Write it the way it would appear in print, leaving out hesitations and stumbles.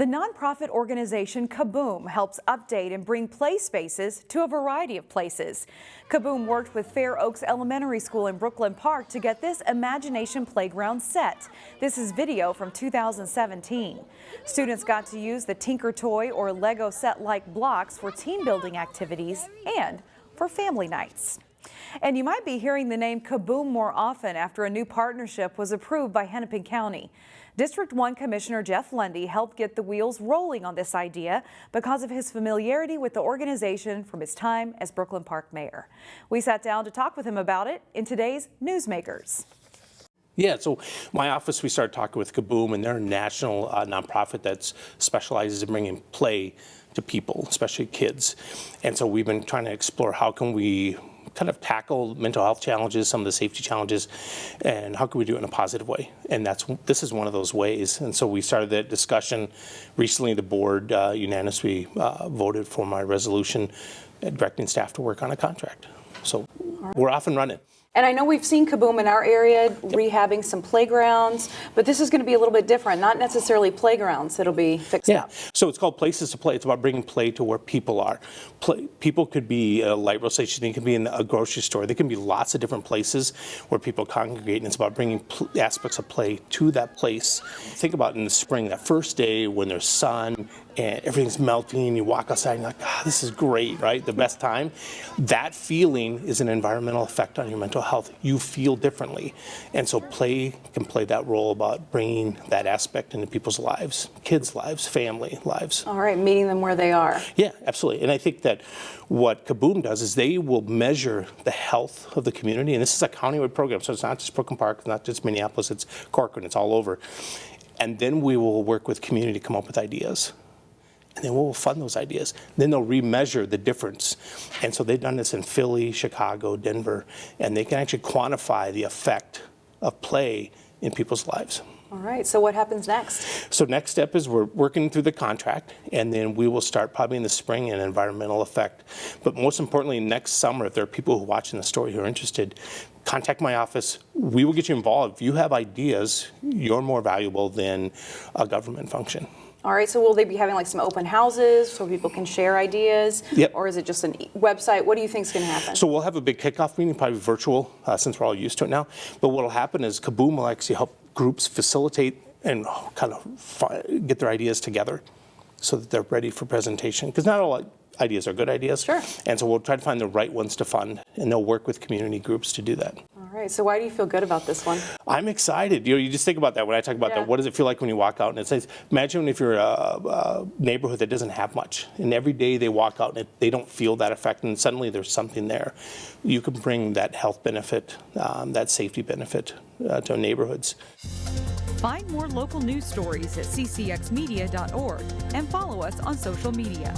The nonprofit organization Kaboom helps update and bring play spaces to a variety of places. Kaboom worked with Fair Oaks Elementary School in Brooklyn Park to get this imagination playground set. This is video from 2017. Students got to use the Tinker Toy or Lego set-like blocks for team building activities and for family nights. And you might be hearing the name Kaboom more often after a new partnership was approved by Hennepin County. District 1 Commissioner Jeff Lunde helped get the wheels rolling on this idea because of his familiarity with the organization from his time as Brooklyn Park mayor. We sat down to talk with him about it in today's Newsmakers. Yeah, so my office, we started talking with Kaboom, and they're a national nonprofit that specializes in bringing play to people, especially kids. And so we've been trying to explore how can we kind of tackle mental health challenges, some of the safety challenges, and how can we do it in a positive way? And this is one of those ways. And so we started that discussion. Recently, the board unanimously voted for my resolution directing staff to work on a contract. So we're off and running. And I know we've seen Kaboom in our area rehabbing some playgrounds, but this is going to be a little bit different, not necessarily playgrounds that'll be fixed up. So it's called Places to Play. It's about bringing play to where people are. People could be a light rail station, they can be in a grocery store, they can be lots of different places where people congregate, and it's about bringing aspects of play to that place. Think about in the spring, that first day when there's sun and everything's melting, you walk outside and you're like, this is great, right? The best time. That feeling is an environmental effect on your mental health. You feel differently. And so play can play that role about bringing that aspect into people's lives, kids' lives, family lives. All right, meeting them where they are. Yeah, absolutely. And I think that what Kaboom does is they will measure the health of the community. And this is a countywide program, so it's not just Brooklyn Park, it's not just Minneapolis, it's Corcoran, it's all over. And then we will work with community to come up with ideas. And then we'll fund those ideas. Then they'll remeasure the difference. And so they've done this in Philly, Chicago, Denver, and they can actually quantify the effect of play in people's lives. All right, so what happens next? So next step is we're working through the contract, and then we will start probably in the spring an environmental effect. But most importantly, next summer, if there are people who are watching the story who are interested, contact my office. We will get you involved. If you have ideas, you're more valuable than a government function. All right, so will they be having like some open houses so people can share ideas? Yep. Or is it just a website? What do you think is going to happen? So we'll have a big kickoff meeting, probably virtual, since we're all used to it now. But what will happen is Kaboom will actually help groups facilitate and kind of get their ideas together so that they're ready for presentation. Because not all ideas are good ideas. Sure. And so we'll try to find the right ones to fund, and they'll work with community groups to do that. All right, so why do you feel good about this one? I'm excited. You just think about that when I talk about that. What does it feel like when you walk out and it says, imagine if you're a neighborhood that doesn't have much, and every day they walk out and they don't feel that effect, and suddenly there's something there. You can bring that health benefit, that safety benefit to neighborhoods. Find more local news stories at ccxmedia.org and follow us on social media.